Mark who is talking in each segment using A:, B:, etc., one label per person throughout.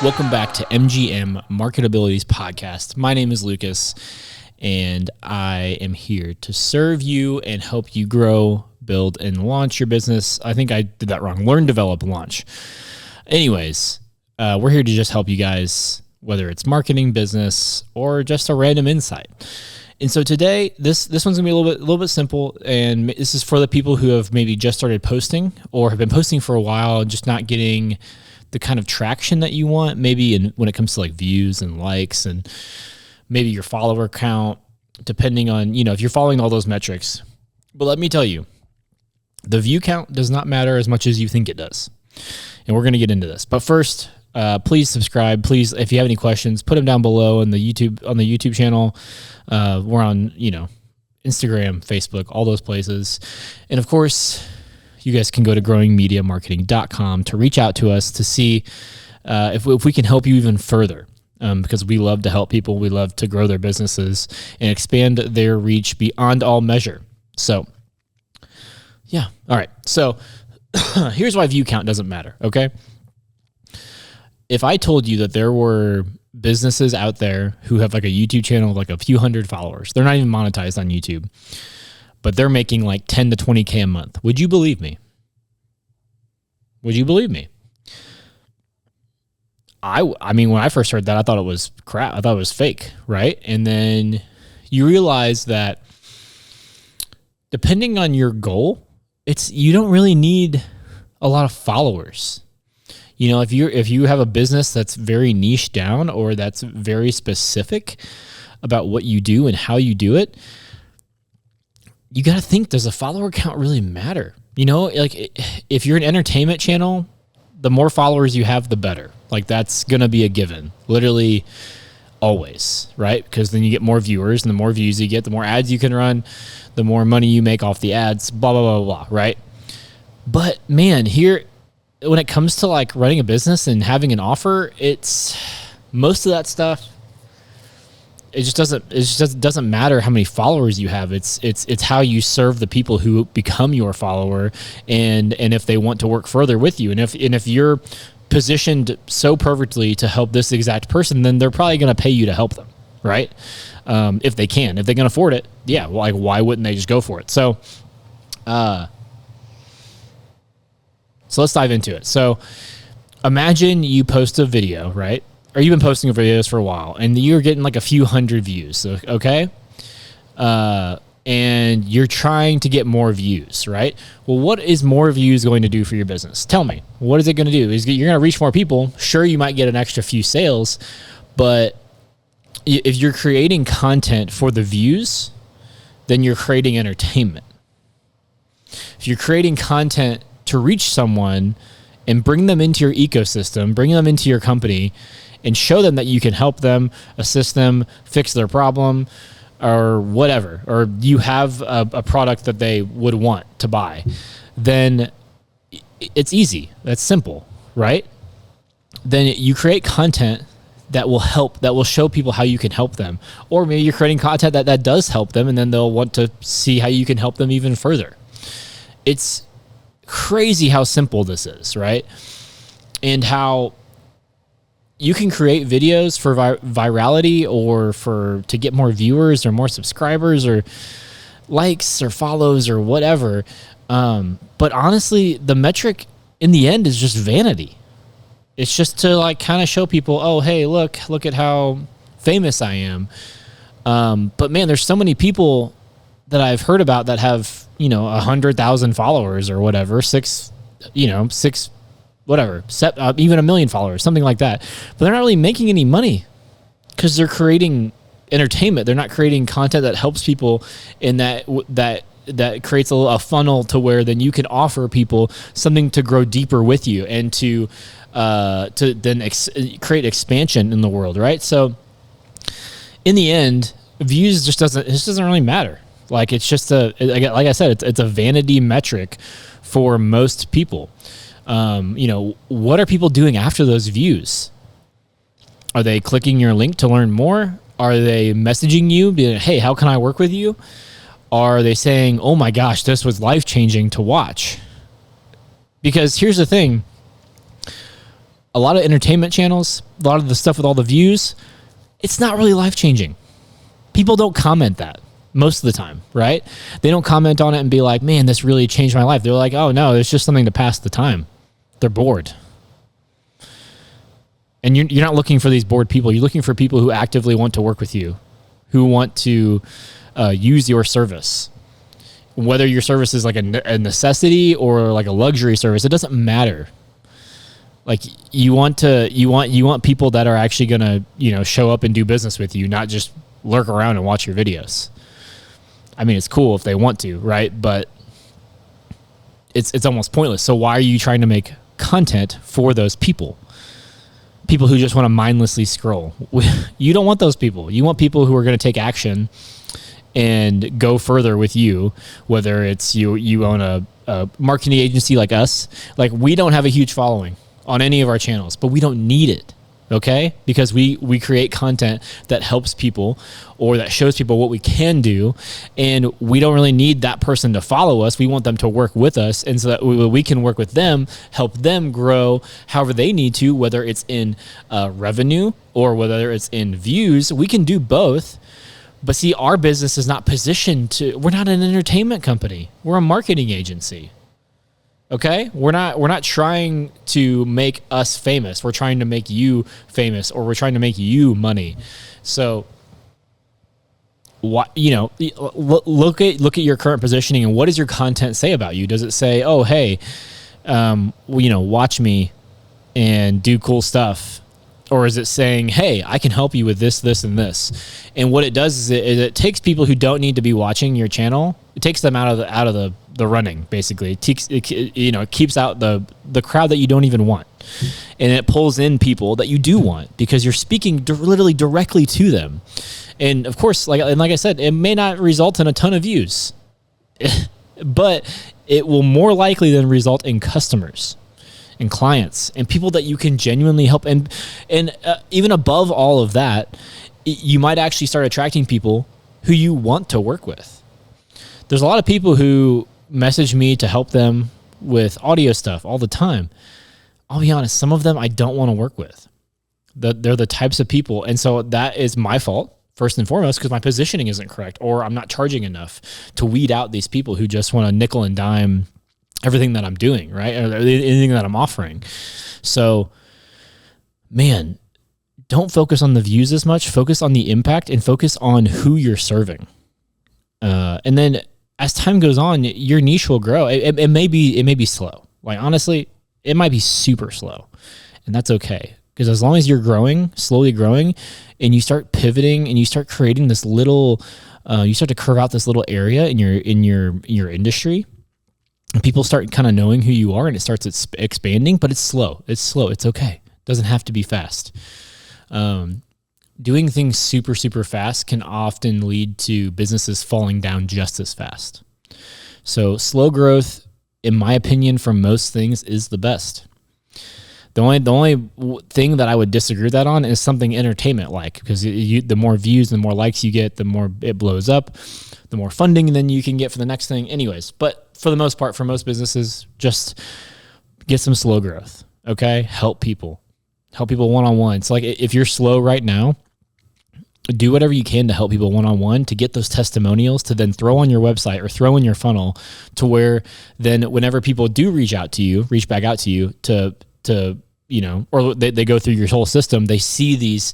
A: Welcome back to MGM Marketabilities podcast. My name is Lucas, and I am here to serve you and help you grow, build, and launch your business. I think I did that wrong. Learn, develop, launch. Anyways, we're here to just help you guys, whether it's marketing, business, or just a random insight. And so today, this one's gonna be a little bit simple, and this is for the people who have maybe just started posting or have been posting for a while and just not getting the kind of traction that you want, maybe when it comes to like views and likes and maybe your follower count, depending on, if you're following all those metrics. But let me tell you, the view count does not matter as much as you think it does. And we're going to get into this. But first, please subscribe. Please, if you have any questions, put them down below on the YouTube channel. We're on, Instagram, Facebook, all those places. And of course, you guys can go to growingmediamarketing.com to reach out to us to see if we can help you even further, because we love to help people. We love to grow their businesses and expand their reach beyond all measure. So, yeah. All right. So here's why view count doesn't matter, okay? If I told you that there were businesses out there who have like a YouTube channel of like a few hundred followers, they're not even monetized on YouTube, but they're making like 10 to 20K a month, would you believe me? Would you believe me? I mean, when I first heard that, I thought it was crap. I thought it was fake, right? And then you realize that depending on your goal, you don't really need a lot of followers. If you have a business that's very niche down or that's very specific about what you do and how you do it, you got to think, does a follower count really matter? Like if you're an entertainment channel, the more followers you have, the better. Like that's going to be a given, literally always, right? Because then you get more viewers, and the more views you get, the more ads you can run, the more money you make off the ads, blah, blah, blah, blah, right? But man, here, when it comes to like running a business and having an offer, it's most of that stuff. It just doesn't matter how many followers you have. It's how you serve the people who become your follower, and if they want to work further with you, and if you're positioned so perfectly to help this exact person, then they're probably going to pay you to help them, right? If they can afford it, yeah. Well, like why wouldn't they just go for it? So let's dive into it. So imagine you post a video, right? Or you've been posting videos for a while, and you're getting like a few hundred views, okay? And you're trying to get more views, right? Well, what is more views going to do for your business? Tell me. What is it going to do? You're going to reach more people. Sure, you might get an extra few sales, but if you're creating content for the views, then you're creating entertainment. If you're creating content to reach someone and bring them into your ecosystem, bring them into your company, and show them that you can help them, assist them, fix their problem, or whatever, or you have a product that they would want to buy, then it's easy. That's simple, right? Then you create content that will help, that will show people how you can help them. Or maybe you're creating content that does help them, and then they'll want to see how you can help them even further. It's crazy how simple this is, right? And how you can create videos for virality or to get more viewers or more subscribers or likes or follows or whatever. But honestly, the metric in the end is just vanity. It's just to like kind of show people, oh, hey, look at how famous I am. But man, there's so many people that I've heard about that have, 100,000 followers or whatever, even 1 million followers, something like that. But they're not really making any money because they're creating entertainment. They're not creating content that helps people, in that creates a funnel to where then you can offer people something to grow deeper with you and to then create expansion in the world, right? So in the end, views just doesn't really matter. Like it's just like I said, it's a vanity metric for most people. What are people doing after those views? Are they clicking your link to learn more? Are they messaging you, being, hey, how can I work with you? Are they saying, oh my gosh, this was life-changing to watch? Because here's the thing. a lot of entertainment channels, a lot of the stuff with all the views, it's not really life-changing. People don't comment that most of the time, right? They don't comment on it and be like, man, this really changed my life. They're like, oh no, it's just something to pass the time. They're bored. And you're not looking for these bored people. You're looking for people who actively want to work with you, who want to use your service. Whether your service is like a necessity or like a luxury service, it doesn't matter. Like you want people that are actually going to, show up and do business with you, not just lurk around and watch your videos. I mean, it's cool if they want to, right? But it's almost pointless. So why are you trying to make content for those people? People who just want to mindlessly scroll. You don't want those people. You want people who are going to take action and go further with you, whether it's you own a marketing agency like us. Like, we don't have a huge following on any of our channels, but we don't need it, okay? Because we create content that helps people or that shows people what we can do, and we don't really need that person to follow us. We want them to work with us, and so that we can work with them, help them grow however they need to, whether it's in revenue or whether it's in views. We can do both. But see, our business is not positioned to, we're not an entertainment company. We're a marketing agency. Okay? We're not trying to make us famous. We're trying to make you famous, or we're trying to make you money. So what, look at your current positioning, and what does your content say about you? Does it say, "Oh, hey, watch me and do cool stuff"? Or is it saying, hey, I can help you with this, this, and this? And what it does is it takes people who don't need to be watching your channel. It takes them out of the running, basically. It keeps out the crowd that you don't even want. And it pulls in people that you do want, because you're speaking literally directly to them. And of course, like I said, it may not result in a ton of views, but it will more likely than result in customers and clients and people that you can genuinely help. And even above all of that, you might actually start attracting people who you want to work with. There's a lot of people who message me to help them with audio stuff all the time. I'll be honest, some of them I don't want to work with. They're the types of people. And so that is my fault, first and foremost, because my positioning isn't correct, or I'm not charging enough to weed out these people who just want to nickel and dime everything that I'm doing, right? Or anything that I'm offering. So, man, don't focus on the views as much. Focus on the impact and focus on who you're serving. And then as time goes on, your niche will grow. It may be slow. Like, honestly, it might be super slow, and that's okay. Because as long as you're slowly growing, and you start pivoting and you start creating this little, you start to curve out this little area in your industry, and people start kind of knowing who you are, and it starts expanding, but it's slow. It's okay. It doesn't have to be fast. Doing things super, super fast can often lead to businesses falling down just as fast. So slow growth, in my opinion, for most things is the best. The only thing that I would disagree with that on is something entertainment like, because the more views, the more likes you get, the more it blows up, the more funding then you can get for the next thing. Anyways, but for the most part, for most businesses, just get some slow growth. Okay, help people one-on-one. So like, if you're slow right now, do whatever you can to help people one-on-one, to get those testimonials to then throw on your website or throw in your funnel, to where then whenever people do reach back out to you to or they go through your whole system, they see these,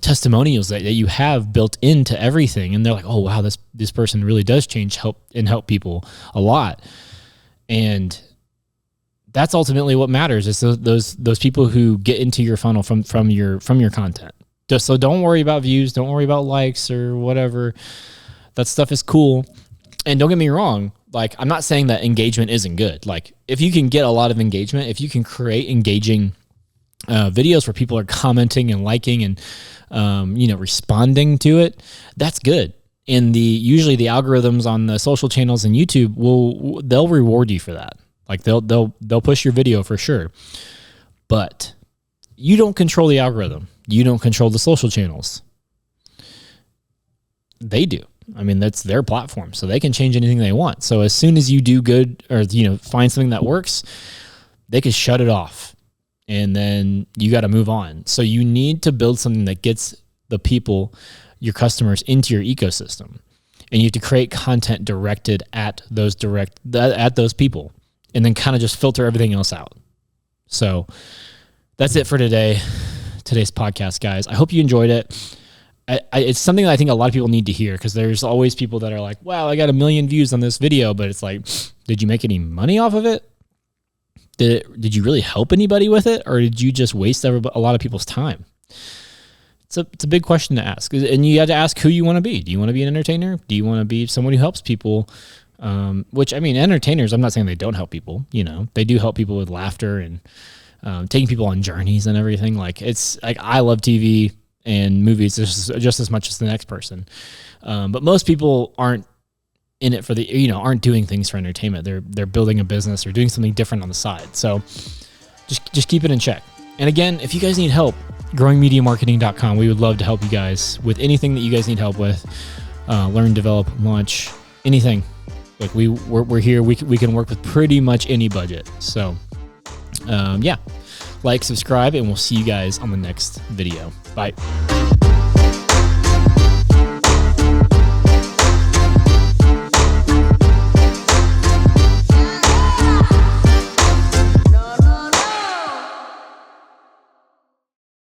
A: testimonials that you have built into everything. And they're like, oh wow, this person really does help people a lot. And that's ultimately what matters, is those people who get into your funnel from your content. So don't worry about views. Don't worry about likes or whatever. That stuff is cool. And don't get me wrong. Like, I'm not saying that engagement isn't good. Like, if you can get a lot of engagement, if you can create engaging videos where people are commenting and liking and, responding to it, that's good. And usually the algorithms on the social channels and YouTube they'll reward you for that. Like, they'll push your video for sure. But you don't control the algorithm. You don't control the social channels. They do. I mean, that's their platform, so they can change anything they want. So as soon as you do good, or find something that works, they can shut it off. and then you got to move on. So you need to build something that gets the people, your customers, into your ecosystem. And you have to create content directed at those people, and then kind of just filter everything else out. So that's it for today's podcast, guys. I hope you enjoyed it. It's something that I think a lot of people need to hear, because there's always people that are like, wow, I got 1 million views on this video, but it's like, did you make any money off of it? Did you really help anybody with it? Or did you just waste a lot of people's time? It's a big question to ask. And you have to ask who you want to be. Do you want to be an entertainer? Do you want to be someone who helps people? Which, I mean, entertainers, I'm not saying they don't help people. They do help people with laughter and taking people on journeys and everything. Like, it's like, I love TV and movies just as much as the next person. But most people aren't in it for aren't doing things for entertainment. They're building a business or doing something different on the side. So just keep it in check. And again, if you guys need help, growingmediamarketing.com. We would love to help you guys with anything that you guys need help with. Learn, develop, launch, anything. Like, we're here. We can work with pretty much any budget. So, like, subscribe, and we'll see you guys on the next video. Bye.